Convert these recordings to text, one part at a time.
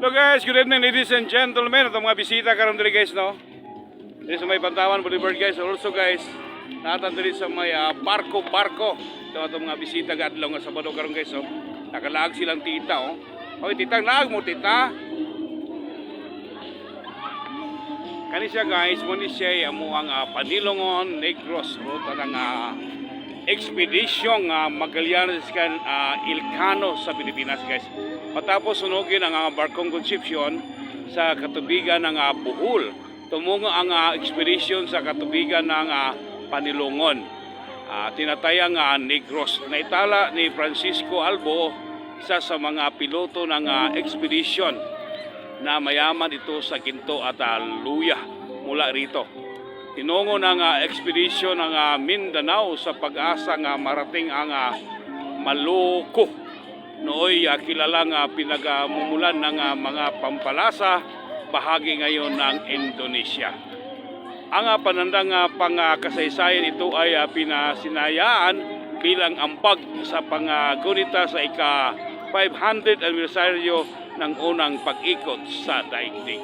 Hello guys, good evening ladies and gentlemen. Ito mga bisita karon diri guys, no? Diri sa may Pantawan Boulevard guys. Also guys, natan diri sa may barko. Ito mga bisita gadlaw nga Sabado karon guys, oh. Nakalaag silang tita, oh. Oy, tita, laag mo tita. Kani siya guys, mo ni siya amo ang Panilongon Negros route ng expedition Magallanes kan Ilocano sa Pilipinas guys. Matapos sunugin ang barkong Concepcion sa katubigan ng Bohol, tumungo ang expedition sa katubigan ng Panilongon, tinatayang Negros. Naitala ni Francisco Albo, isa sa mga piloto ng expedition na mayaman ito sa ginto at luya mula rito. Tinungo ng expedition ng Mindanao sa pag-asa nga marating ang Maluku. Nooy kilalang pinagmumulan ng mga pampalasa, bahagi ngayon ng Indonesia. Ang panandang pangkasaysayan ito ay pinasinayaan bilang ambag sa panggunita sa ika-500 anibersaryo ng unang pag-ikot sa daigdig.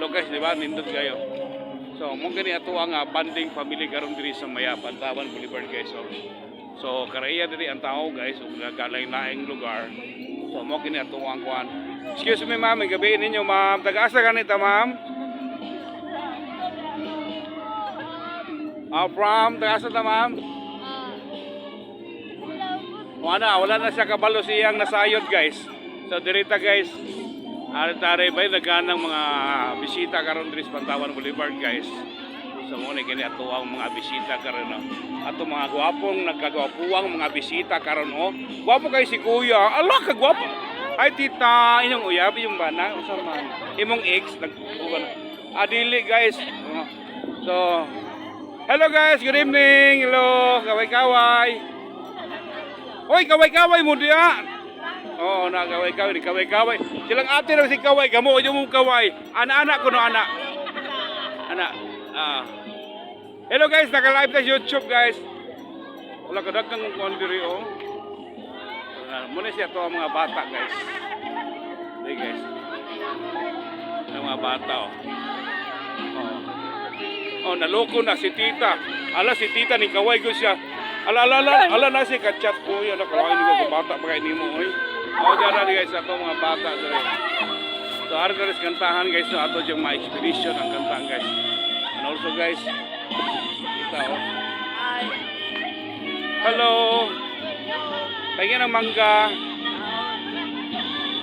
Lo guys, di ba? Nindot kayo. So, mong gani ato ang banding family karon diri sa Maya Pantawan Boulevard guys. So karaya diri ang tao guys, ug nagalain-laing lugar. So mo kini ato ang kuan. Excuse me ma'am, gabi ninyo ma'am. Taga-asa kanita ma'am? From taga-asa ta ma'am? Wala na siya kabalo siyang nasayod guys. So dirita guys, ari-tari bay nagkanang mga bisita karon diri sa Pantawan Boulevard guys. So mo ni kini ato ang mga bisita karon, no? Ato mga gwapong nagkagwapuang mga bisita karon, oh. Gwapo kay si Kuya. Ala ka gwapo. Ay tita, inyong uyab yung bana usa man. Imong ex nagbukan. Adili guys. So hello guys, good evening. Hello, kaway-kaway. Hoy, kaway-kaway mo diya. Oh, na kaway-kaway. Silang ate ra si kaway, gamo mo kaway. Anak-anak ko no anak. Anak. Hello guys, naka-live sa YouTube guys. Wala ka dagang kuan diri, oh. Muna siya to ang mga bata guys. Hey guys. Ang mga bata, oh. Oh, naloko na si tita. Ala si tita ni kaway ko siya. Ala na si ka-chat ko. Yan nakaway ni ko bata pa kay nimo, oy. Oh, diyan na guys ato mga bata diri. So ara guys kantahan guys, so ato yung mga expedition ang kantahan guys. And also guys, kita, oh. Hello. Tingin ng mangga.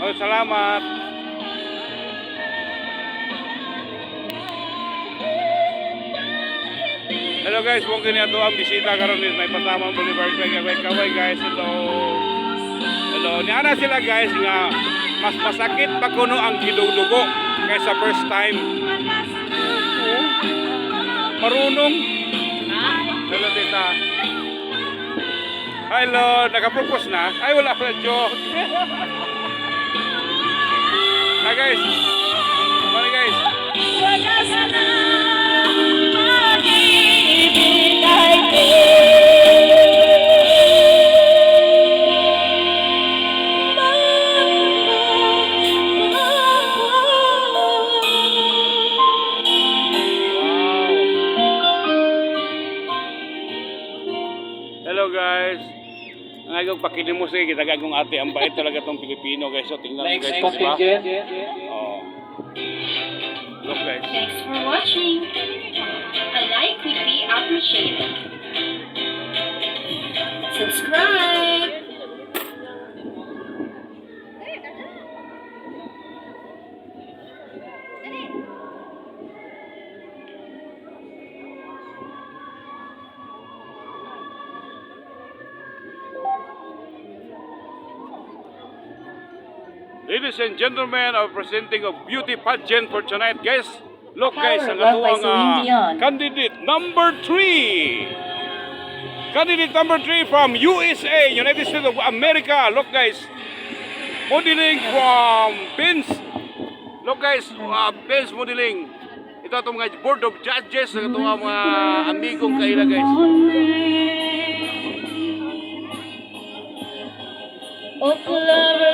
Oh, salamat. Hello guys, mong kini ato ang bisita karon din may Pantawan Boulevard kaway guys. Hello. Niana sila guys nga mas masakit pa kuno ang gidudugo kaysa first time. Marunong. Hello tita. Hello, naka-propose na? Ay wala pa joke. Hi guys. Bye guys. Hello guys. Ngayon pakilimos sige kita gagong ate ang bait talaga tong Pilipino guys. So tingnan mo guys. Oh. Look guys. Thanks for watching. A like would be appreciated. Subscribe. Ladies and gentlemen, I'm presenting a beauty pageant for tonight, guys. Look, guys, ang atuang candidate number 3. Candidate number 3 from USA, United States of America. Look, guys, modeling from Pins. Look, guys, Pins modeling. Ito itong mga board of judges, ito mga amigong kaila, guys. Oh, love.